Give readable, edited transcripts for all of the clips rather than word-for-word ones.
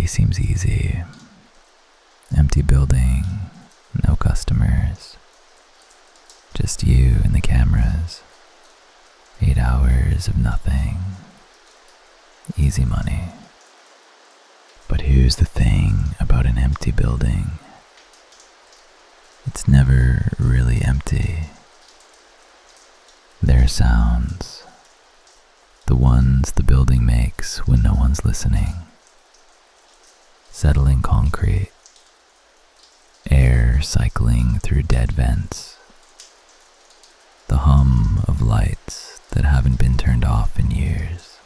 seems easy. Empty building, no customers. Just you and the cameras. 8 hours of nothing. Easy money. But here's the thing about an empty building. It's never really empty. There are sounds. The ones the building makes when no one's listening. Settling concrete. Air cycling through dead vents. The hum of lights that haven't been turned off in years.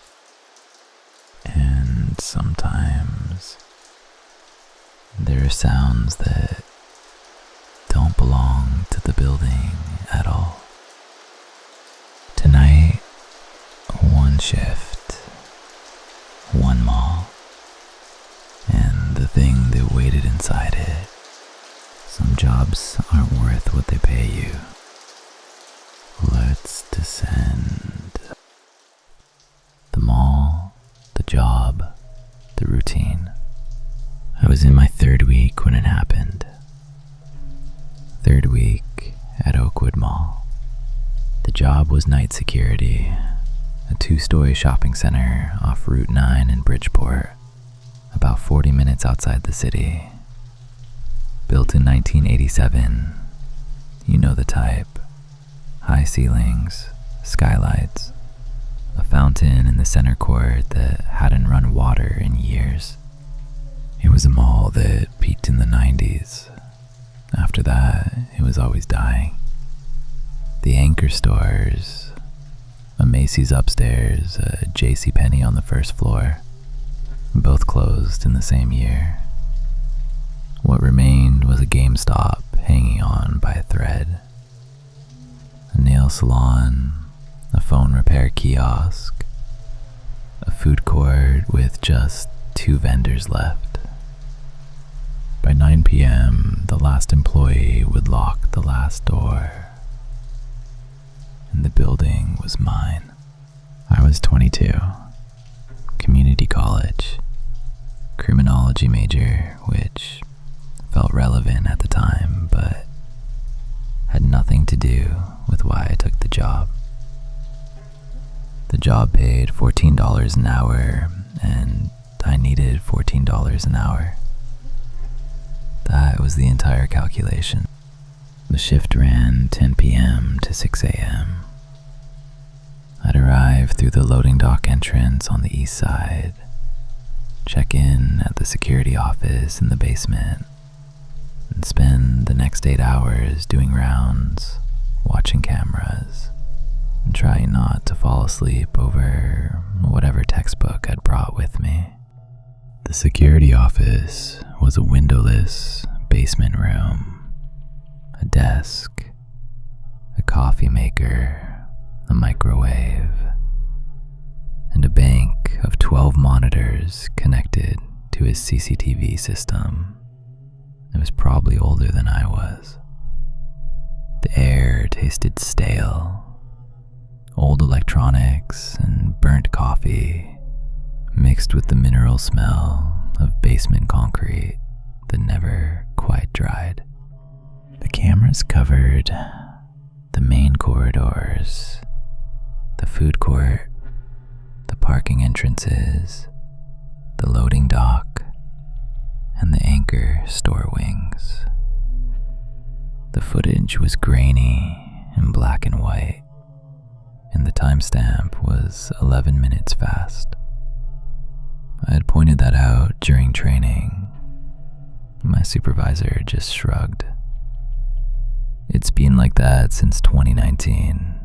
And sometimes there are sounds that don't belong to the building at all. Tonight, one shift, one mall, and the thing that waited inside it. Some jobs aren't worth what they pay you. Let's descend. The mall, the job, the routine. I was in my 3rd week when it happened. 3rd week at Oakwood Mall. The job was night security, a 2-story shopping center off Route 9 in Bridgeport, about 40 minutes outside the city. Built in 1987, you know the type. High ceilings, skylights, a fountain in the center court that hadn't run water in years. It was a mall that peaked in the 90s. After that, it was always dying. The anchor stores, a Macy's upstairs, a JCPenney on the 1st floor, both closed in the same year. What remained was a GameStop hanging on by a thread. A nail salon, a phone repair kiosk, a food court with just 2 vendors left. By 9 p.m., the last employee would lock the last door, and the building was mine. I was 22, community college, criminology major, which felt relevant at the time, but had nothing to do with why I took the job. The job paid $14 an hour, and I needed $14 an hour. That was the entire calculation. The shift ran 10 p.m. to 6 a.m. I'd arrive through the loading dock entrance on the east side, check in at the security office in the basement, and spend the next 8 hours doing rounds, watching cameras, and trying not to fall asleep over whatever textbook I'd brought with me. The security office was a windowless basement room, a desk, a coffee maker, a microwave, and a bank of 12 monitors connected to his CCTV system. It was probably older than I was. The air tasted stale. Old electronics and burnt coffee mixed with the mineral smell of basement concrete that never quite dried. The cameras covered the main corridors, the food court, the parking entrances, the loading dock, and the anchor store wings. The footage was grainy and black and white, and the timestamp was 11 minutes fast. I had pointed that out during training. My supervisor just shrugged. It's been like that since 2019.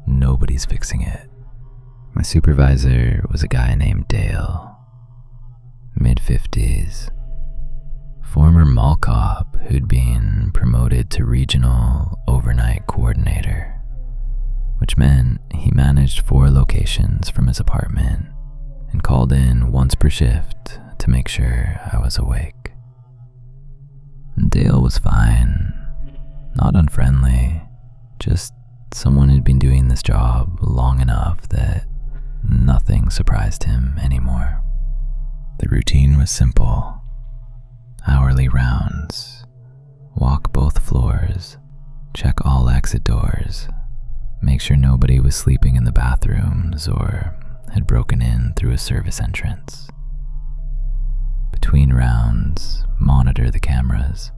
Nobody's fixing it. My supervisor was a guy named Dale, mid-50s, former mall cop who'd been promoted to regional overnight coordinator, which meant he managed 4 locations from his apartment and called in once per shift to make sure I was awake. Dale was fine, not unfriendly, just someone who'd been doing this job long enough that nothing surprised him anymore. The routine was simple. Hourly rounds, walk both floors, check all exit doors, make sure nobody was sleeping in the bathrooms or had broken in through a service entrance. Between rounds, monitor the cameras,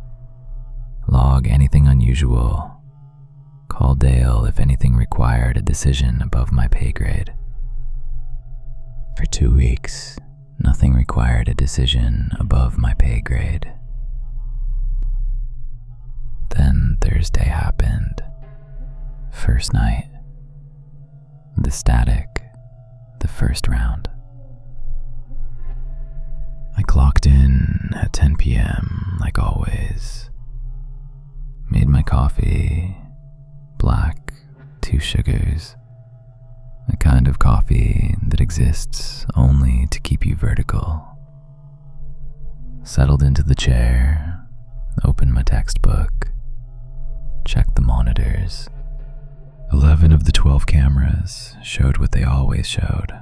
log anything unusual, call Dale if anything required a decision above my pay grade. For 2 weeks, nothing required a decision above my pay grade. Then Thursday happened. First night. The static. The first round. I clocked in at 10 p.m. like always. Made my coffee. Black, 2 sugars. The kind of coffee that exists only to keep you vertical. Settled into the chair, opened my textbook, checked the monitors. 11 of the 12 cameras showed what they always showed.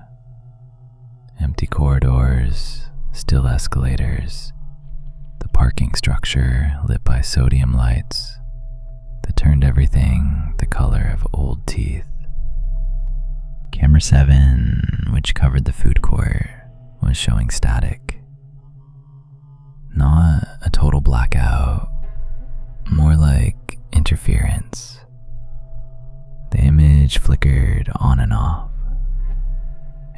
Empty corridors, still escalators, the parking structure lit by sodium lights that turned everything the color of old teeth. Camera 7, which covered the food court, was showing static. Not a total blackout, more like interference. The image flickered on and off.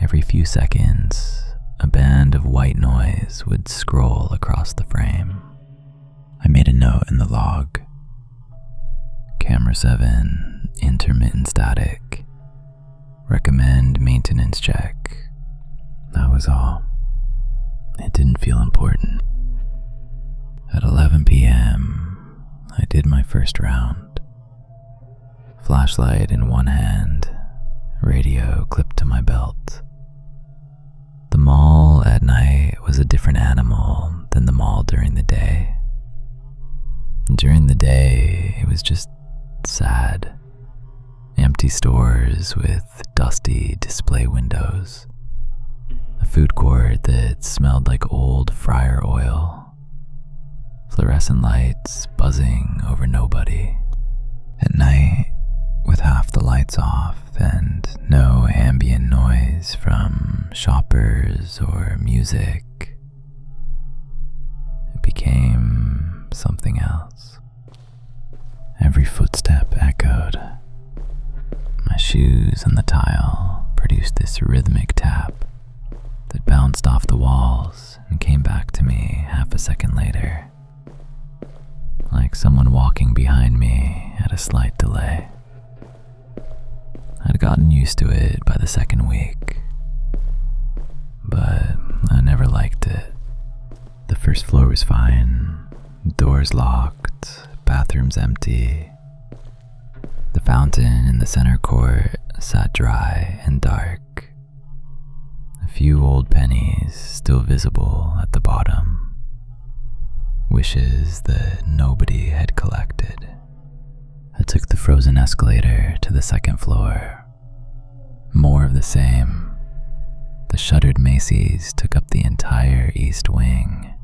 Every few seconds, a band of white noise would scroll across the frame. I made a note in the log. Camera 7, intermittent static. Recommend maintenance check. That was all. It didn't feel important. At 11 p.m., I did my first round. Flashlight in one hand, radio clipped to my belt. The mall at night was a different animal than the mall during the day. During the day, it was just sad. Empty stores with dusty display windows. A food court that smelled like old fryer oil. Fluorescent lights buzzing over nobody. At night, with half the lights off and no ambient noise from shoppers or music, it became something else. Every footstep echoed. My shoes on the tile produced this rhythmic tap that bounced off the walls and came back to me half a second later, like someone walking behind me at a slight delay. I'd gotten used to it by the second week, but I never liked it. The first floor was fine, doors locked, bathrooms empty. The fountain in the center court sat dry and dark. A few old pennies still visible at the bottom. Wishes that nobody had collected. I took the frozen escalator to the second floor. More of the same. The shuttered Macy's took up the entire east wing.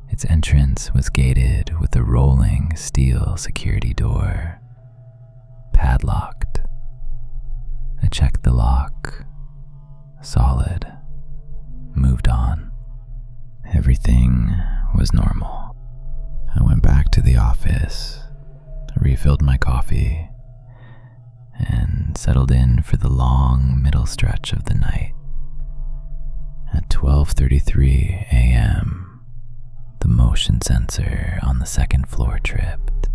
Its entrance was gated with a rolling steel security door. Padlocked. I checked the lock. Solid. Moved on. Everything was normal. I went back to the office, refilled my coffee, and settled in for the long middle stretch of the night. At 12:33 a.m., the motion sensor on the second floor tripped.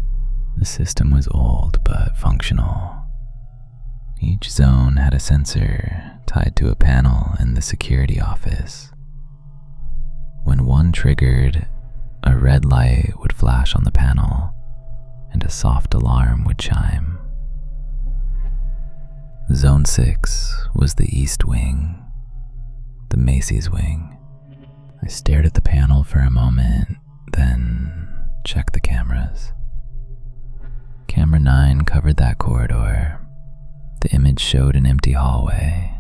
The system was old but functional. Each zone had a sensor tied to a panel in the security office. When one triggered, a red light would flash on the panel and a soft alarm would chime. Zone 6 was the east wing, the Macy's wing. I stared at the panel for a moment, then checked the cameras. Camera 9 covered that corridor. The image showed an empty hallway,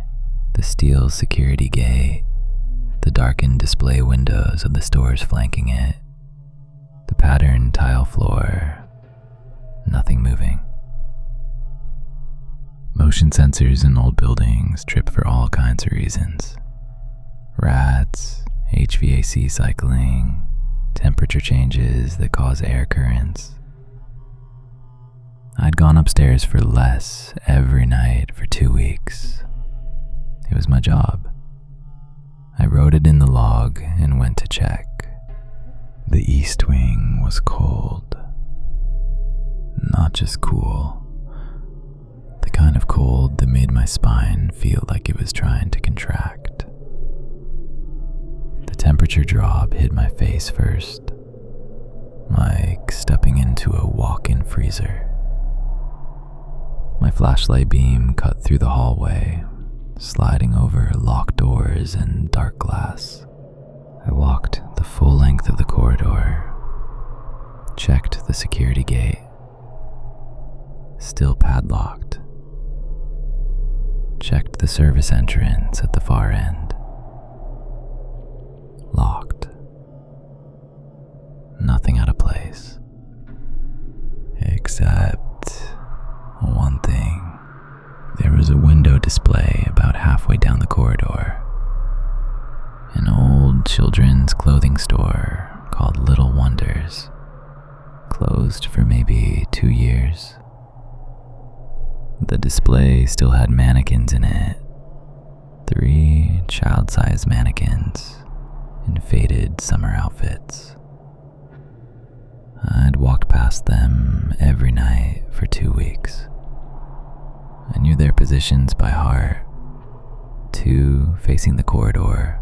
the steel security gate, the darkened display windows of the stores flanking it, the patterned tile floor, nothing moving. Motion sensors in old buildings trip for all kinds of reasons. Rats, HVAC cycling, temperature changes that cause air currents. I'd gone upstairs for less every night for 2 weeks. It was my job. I wrote it in the log and went to check. The east wing was cold. Not just cool. The kind of cold that made my spine feel like it was trying to contract. The temperature drop hit my face first, like stepping into a walk-in freezer. My flashlight beam cut through the hallway, sliding over locked doors and dark glass. I walked the full length of the corridor, checked the security gate, still padlocked, checked the service entrance at the far end, locked. Nothing out of place, except one thing. There was a window display about halfway down the corridor. An old children's clothing store called Little Wonders, closed for maybe 2 years. The display still had mannequins in it, 3 child-sized mannequins in faded summer outfits. I'd walked past them every night for 2 weeks. I knew their positions by heart. 2 facing the corridor,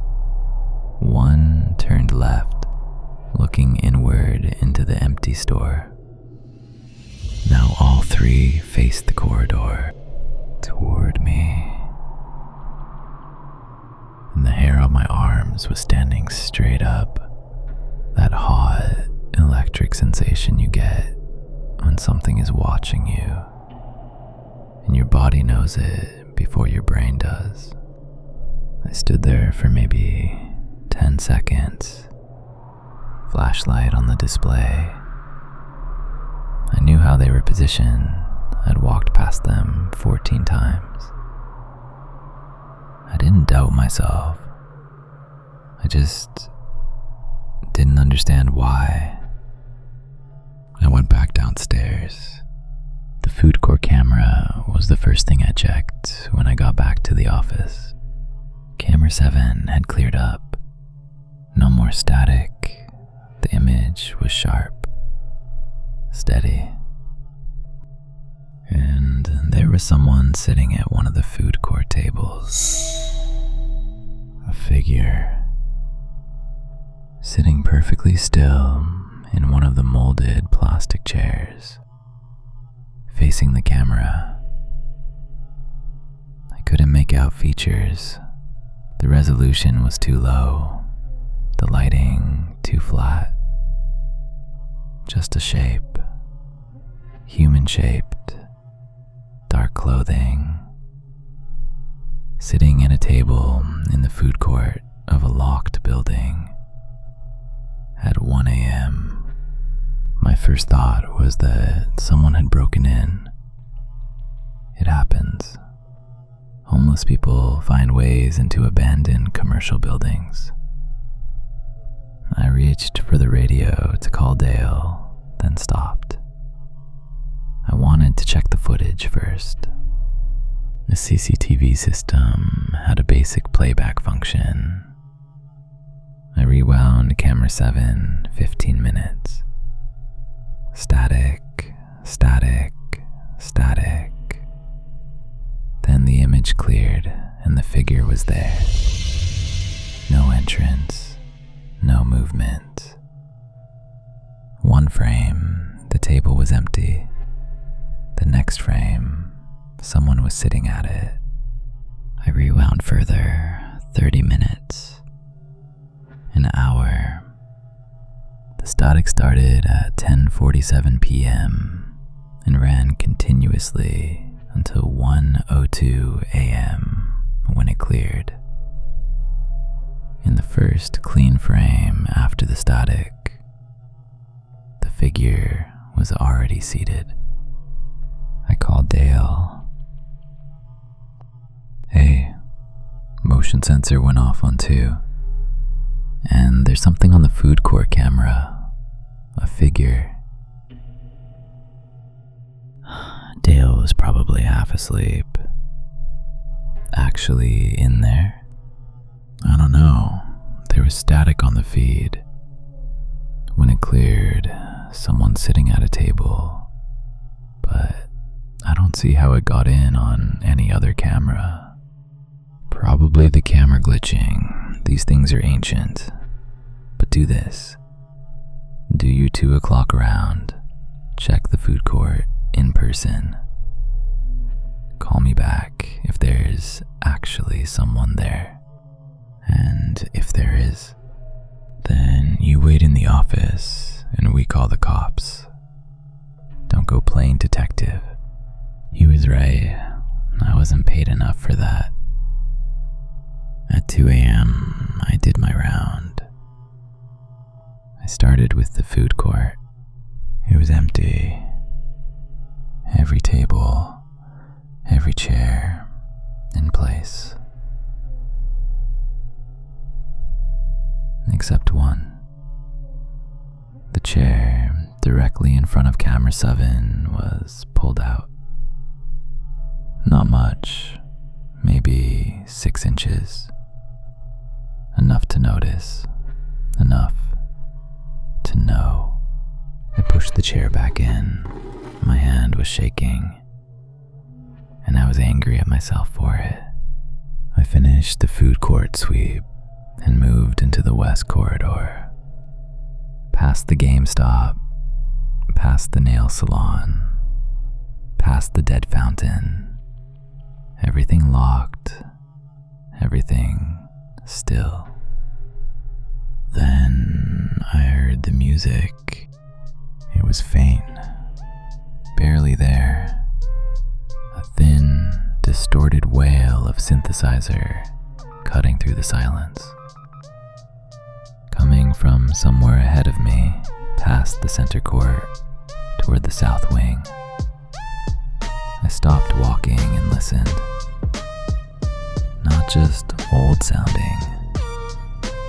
1 turned left, looking inward into the empty store. Now all 3 faced the corridor toward me. And the hair on my arms was standing straight up. That hot, electric sensation you get when something is watching you, and your body knows it before your brain does. I stood there for maybe 10 seconds, flashlight on the display. I knew how they were positioned. I'd walked past them 14 times. I didn't doubt myself. I just didn't understand why. I went back downstairs. The food court camera was the first thing I checked when I got back to the office. Camera 7 had cleared up. No more static. The image was sharp, steady. And there was someone sitting at one of the food court tables. A figure, sitting perfectly still in one of the molded plastic chairs, facing the camera. I couldn't make out features. The resolution was too low, the lighting too flat. Just a shape, human-shaped, dark clothing, sitting at a table in the food court of a locked building at 1 a.m. My first thought was that someone had broken in. It happens. Homeless people find ways into abandoned commercial buildings. I reached for the radio to call Dale, then stopped. I wanted to check the footage first. The CCTV system had a basic playback function. I rewound camera 7 15 minutes. Static, static, static. Then the image cleared and the figure was there. No entrance, no movement. One frame, the table was empty. The next frame, someone was sitting at it. I rewound further, 30 minutes. An hour. The static started at 10:47 p.m. and ran continuously until 1:02 a.m. when it cleared. In the first clean frame after the static, the figure was already seated. I called Dale. Hey, motion sensor went off on 2. And there's something on the food court camera. A figure. Dale was probably half asleep. Actually in there? I don't know. There was static on the feed. When it cleared, someone sitting at a table. But I don't see how it got in on any other camera. Probably the camera glitching. These things are ancient. But do this. Do your 2 o'clock round. Check the food court in person. Call me back if there's actually someone there. And if there is, then you wait in the office and we call the cops. Don't go playing detective. He was right. I wasn't paid enough for that. At 2 a.m., I did my round. I started with the food court. It was empty. Every table, every chair in place. Except one. The chair directly in front of camera 7 was pulled out. Not much, maybe 6 inches. Enough to notice, enough to know. I pushed the chair back in. My hand was shaking, and I was angry at myself for it. I finished the food court sweep and moved into the west corridor, past the GameStop, past the nail salon, past the dead fountain. Everything locked, everything still. Then I heard the music. It was faint, barely there. A thin, distorted wail of synthesizer cutting through the silence. Coming from somewhere ahead of me, past the center court, toward the south wing. I stopped walking and listened. Not just old sounding,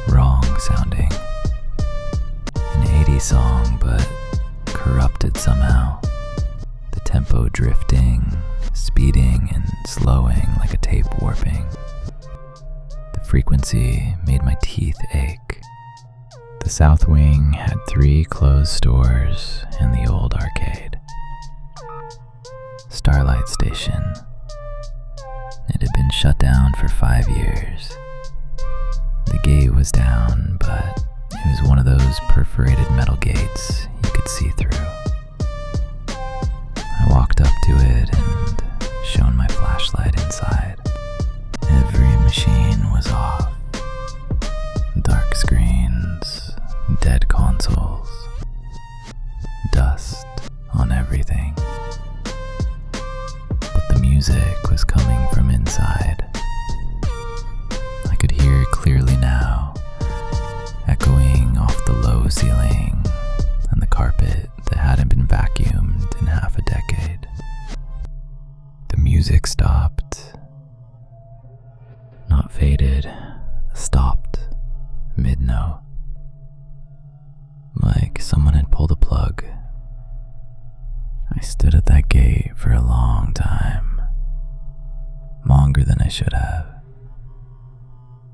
wrong sounding. An 80s song, but corrupted somehow. The tempo drifting, speeding and slowing like a tape warping. The frequency made my teeth ache. The south wing had 3 closed stores and the old arcade. Starlight Station. It had been shut down for 5 years. The gate was down, but it was one of those perforated metal gates you could see through. I walked up to it and shone my flashlight inside. Every machine was off. Dark screens, dead consoles, dust on everything. But the music was coming from inside. I could hear it clearly now, echoing off the low ceiling and the carpet that hadn't been vacuumed in half a decade. The music stopped. Not faded, stopped mid-note. Like someone had pulled a plug. I stood at that gate for a long time. Longer than I should have.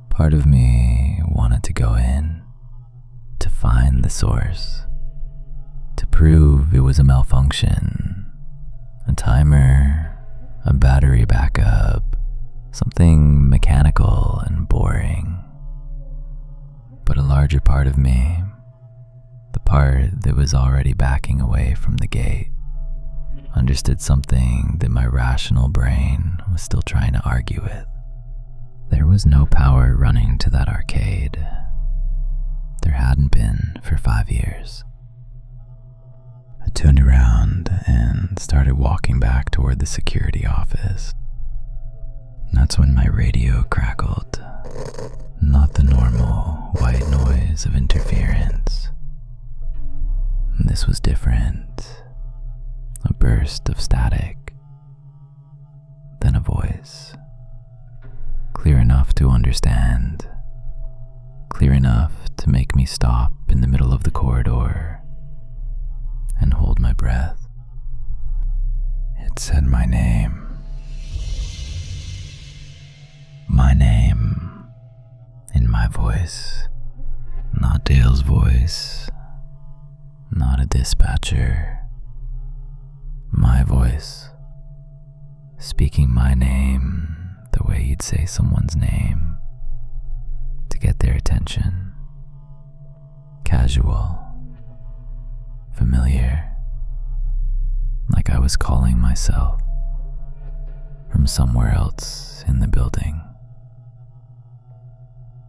Part of me wanted to go in, to find the source, to prove it was a malfunction, a timer, a battery backup, something mechanical and boring. But a larger part of me, the part that was already backing away from the gate, understood something that my rational brain was still trying to argue with. There was no power running to that arcade. There hadn't been for 5 years. I turned around and started walking back toward the security office. That's when my radio crackled. Not the normal white noise of interference. This was different. A burst of static. Then a voice. Clear enough to understand. Clear enough to make me stop in the middle of the corridor and hold my breath. It said my name. My name in my voice. Not Dale's voice. Not a dispatcher. My voice. Speaking my name the way you'd say someone's name to get their attention. Casual. Familiar. Like I was calling myself from somewhere else in the building.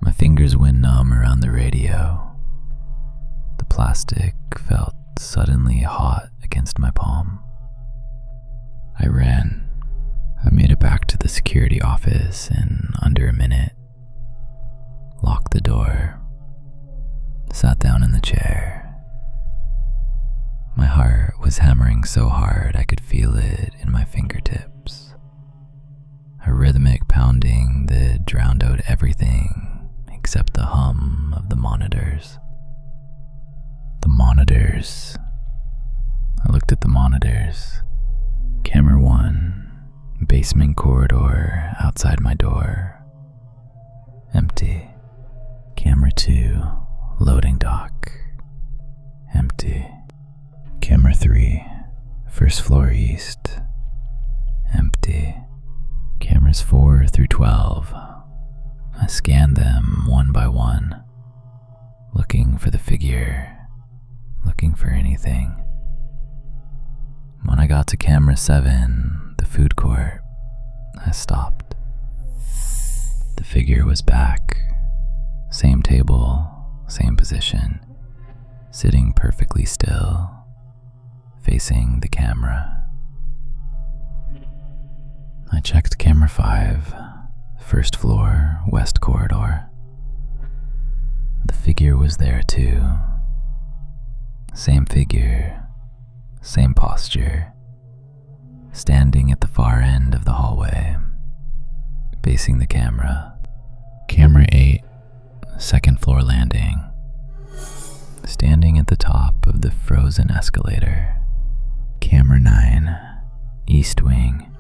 My fingers went numb around the radio. The plastic felt suddenly hot against my palm. I ran. I made it back to the security office in under a minute. Locked the door. Sat down in the chair. My heart was hammering so hard I could feel it in my fingertips. A rhythmic pounding that drowned out everything except the hum of the monitors. The monitors. I looked at the monitors. Camera 1, basement corridor outside my door. Empty. Camera 2, loading dock. Empty. Camera 3, first floor east. Empty. Cameras 4 through 12. I scanned them one by one, looking for the figure, looking for anything. When I got to camera 7, the food court, I stopped. The figure was back. Same table, same position, sitting perfectly still, facing the camera. I checked camera 5, first floor, west corridor. The figure was there too. Same figure, same posture, standing at the far end of the hallway, facing the camera. Camera 8, second floor landing, standing at the top of the frozen escalator. Camera 9, east wing,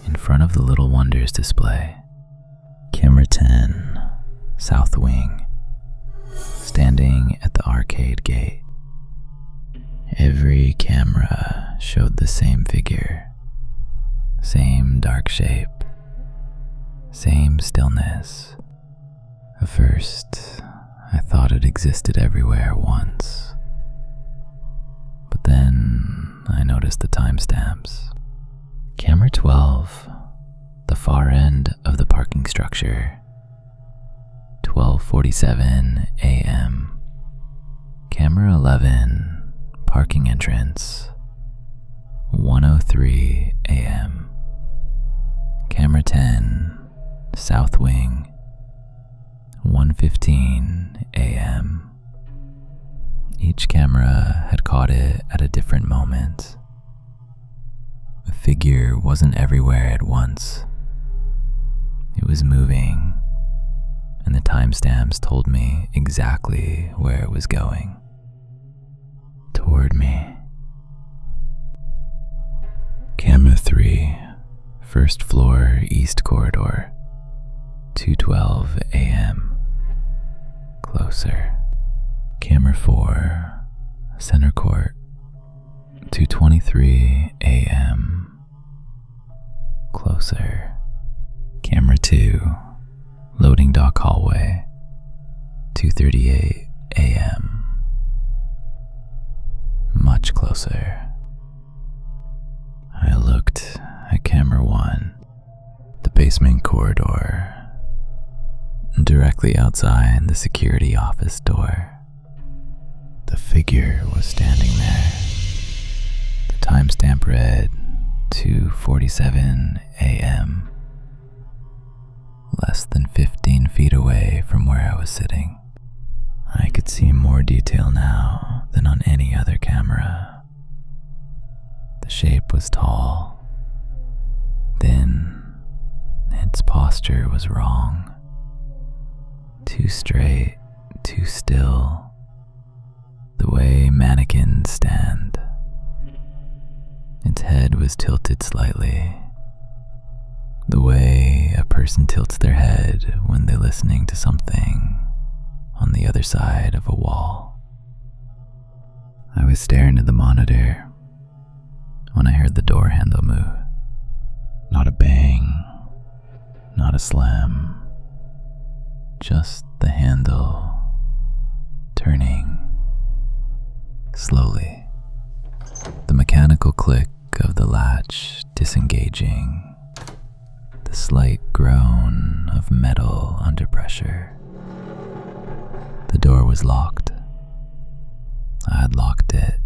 in front of the Little Wonders display. Camera 10, south wing, standing at the arcade gate. Every camera showed the same figure, same dark shape, same stillness. At first, I thought it existed everywhere at once. But then I noticed the timestamps. Camera 12, the far end of the parking structure. 12:47 a.m. Camera 11, parking entrance. 1:03 a.m. Camera 10, south wing. 1:15 a.m. Each camera had caught it at a different moment. The figure wasn't everywhere at once. It was moving, and the timestamps told me exactly where it was going. Toward me. Camera 3, first floor, east corridor. 2:12 a.m. Closer. Camera 4, center court. 2:23 a.m. Closer. Camera 2, loading dock hallway. 2:38 a.m. Much closer. I looked at camera 1, the basement corridor, directly outside the security office door. The figure was standing there. The timestamp read 2:47 a.m. less than 15 feet away from where I was sitting. I could see more detail now than on any other camera. The shape was tall, thin, its posture was wrong. Too straight, too still, the way mannequins stand. Its head was tilted slightly, the way a person tilts their head when they're listening to something on the other side of a wall. I was staring at the monitor when I heard the door handle move. Not a bang, not a slam, just the handle turning slowly. The mechanical click of the latch disengaging, the slight groan of metal under pressure. The door was locked. I had locked it,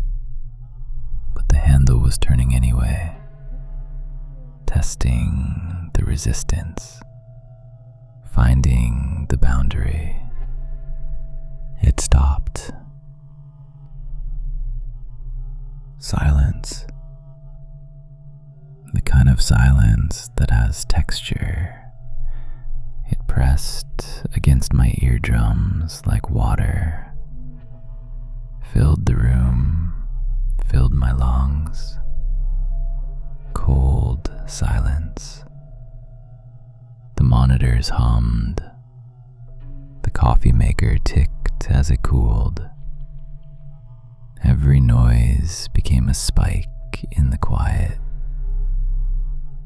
but the handle was turning anyway, testing the resistance, finding the boundary. It stopped. Silence. The kind of silence that has texture. It pressed against my eardrums like water, filled the room, filled my lungs. Cold silence. The monitors hummed. The coffee maker ticked as it cooled. Every noise became a spike in the quiet,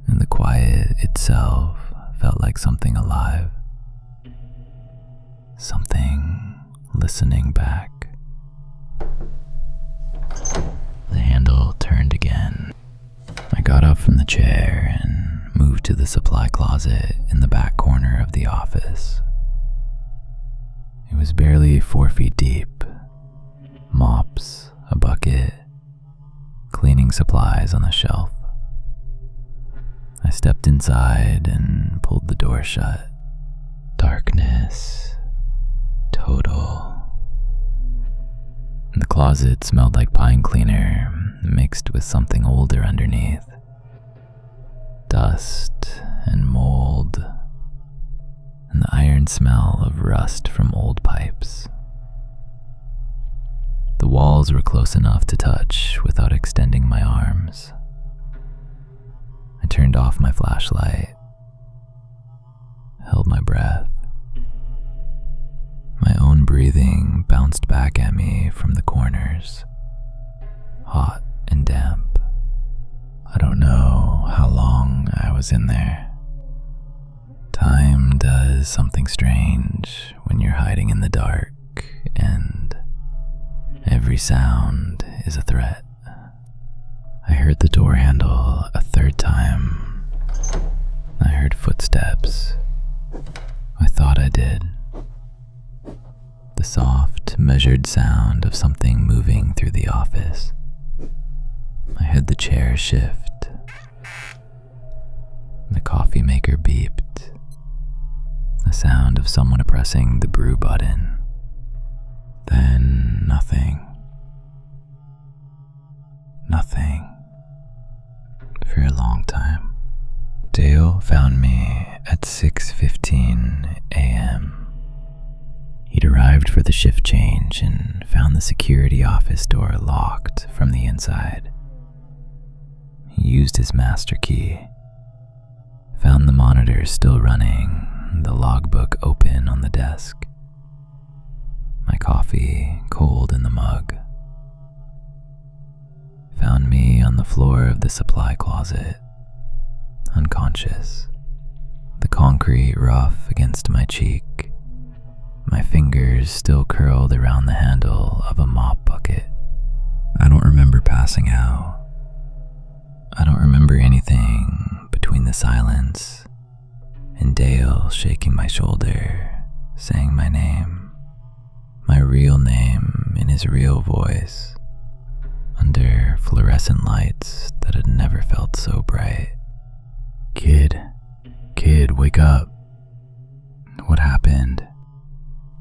and the quiet itself felt like something alive, something listening back. The handle turned again. I got up from the chair and moved to the supply closet in the back corner of the office. It was barely 4 feet deep. Mops, a bucket, cleaning supplies on the shelf. I stepped inside and pulled the door shut. Darkness. Total. The closet smelled like pine cleaner mixed with something older underneath. Dust and mold, and the iron smell of rust from old pipes. The walls were close enough to touch without extending my arms. I turned off my flashlight, held my breath. My own breathing bounced back at me from the corners, hot and damp. I don't know how long I was in there. Time does something strange when you're hiding in the dark, and every sound is a threat. I heard the door handle a third time. I heard footsteps. I thought I did. The soft, measured sound of something moving through the office. I heard the chair shift. The coffee maker beeped. The sound of someone pressing the brew button. Then nothing. Nothing. For a long time. Dale found me at 6:15 a.m. He'd arrived for the shift change and found the security office door locked from the inside. He used his master key, found the monitor still running, the logbook open on the desk, my coffee cold in the mug. Found me on the floor of the supply closet, unconscious, the concrete rough against my cheek, my fingers still curled around the handle of a mop bucket. I don't remember passing out. I don't remember anything between the silence and Dale shaking my shoulder, saying my name, my real name in his real voice, under fluorescent lights that had never felt so bright. Kid, wake up. what happened.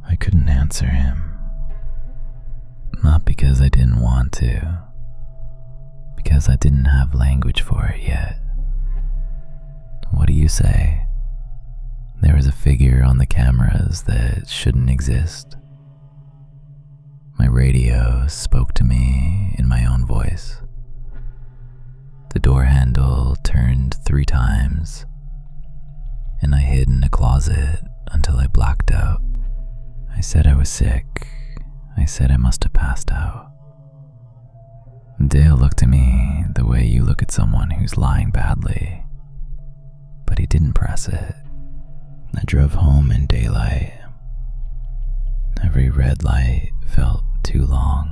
I couldn't answer him. Not because I didn't want to, because I didn't have language for it yet. What do you say? There was a figure on the cameras that shouldn't exist. My radio spoke to me in my own voice. The door handle turned 3 times, and I hid in a closet until I blacked out. I said I was sick. I said I must have passed out. Dale looked at me the way you look at someone who's lying badly, but he didn't press it. I drove home in daylight. Every red light felt too long.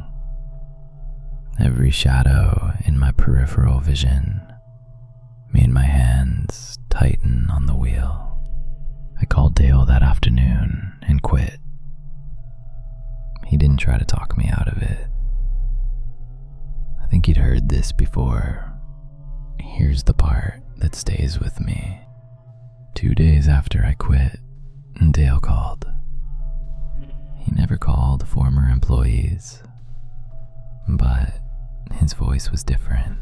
Every shadow in my peripheral vision made my hands tighten on the wheel. I called Dale that afternoon and quit. He didn't try to talk me out of it. I think he'd heard this before. Here's the part that stays with me. 2 days after I quit, Dale called. He never called former employees, but his voice was different,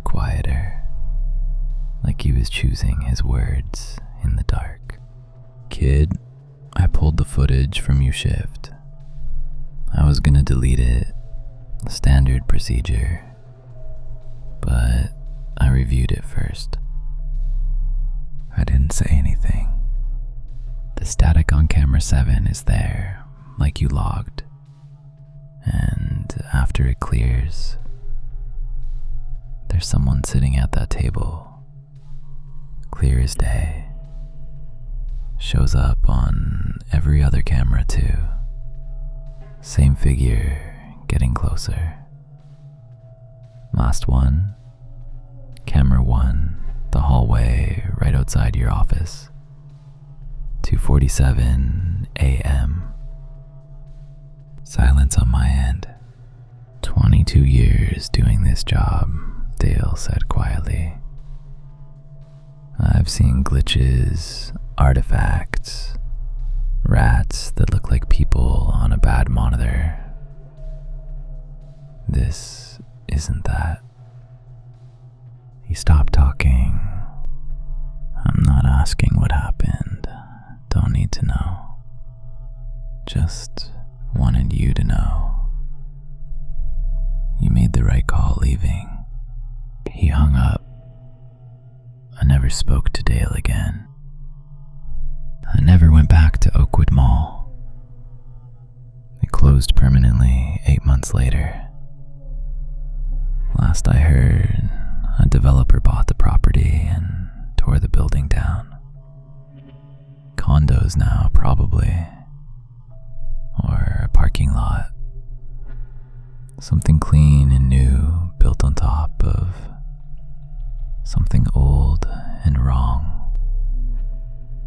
quieter, like he was choosing his words in the dark. Kid, I pulled the footage from your shift. I was gonna delete it, standard procedure, but I reviewed it first. I didn't say anything. The static on camera 7 is there, like you logged. And after it clears, there's someone sitting at that table, clear as day. Shows up on every other camera too. Same figure, getting closer. Last one, camera 1, the hallway right outside your office. 2:47 a.m. Silence on my end. 22 years doing this job, Dale said quietly. I've seen glitches, artifacts, rats that look like people on a bad monitor. This isn't that. He stopped talking. I'm not asking what happened. Don't need to know. Just wanted you to know. You made the right call leaving. He hung up. I never spoke to Dale again. I never went back to Oakwood Mall. It closed permanently 8 months later. Last I heard, a developer bought the property and tore the building down. Condos now, probably. Or a parking lot. Something clean and new built on top of something old and wrong.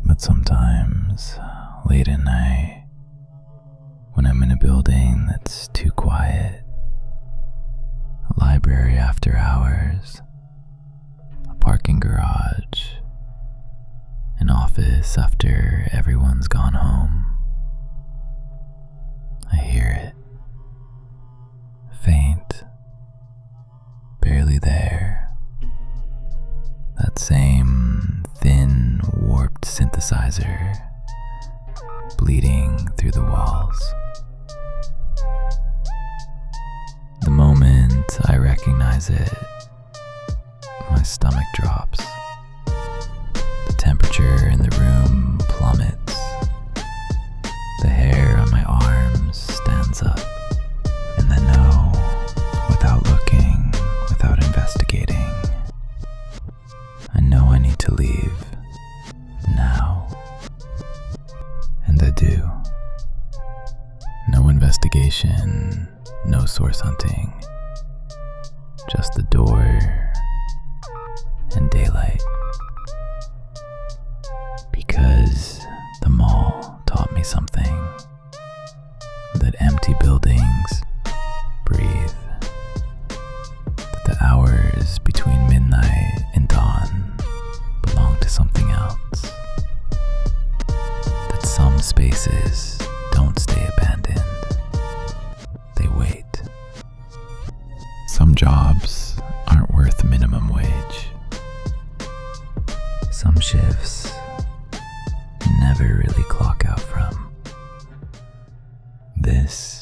But sometimes, late at night, when I'm in a building that's too quiet, a library after hours, a parking garage, an office after everyone's gone home, I hear it. Faint, barely there. That same thin, warped synthesizer bleeding through the walls. The moment I recognize it, my stomach drops. The temperature in the room plummets. The hair on my arms stands up. And I know, without looking, without investigating, I know I need to leave now. And I do. No investigation, no source hunting, just the door and daylight. Because the mall taught me something, that empty buildings breathe, that the hours between midnight and dawn belong to something else. spaces don't stay abandoned. They wait. Some jobs aren't worth minimum wage. Some shifts you never really clock out from. This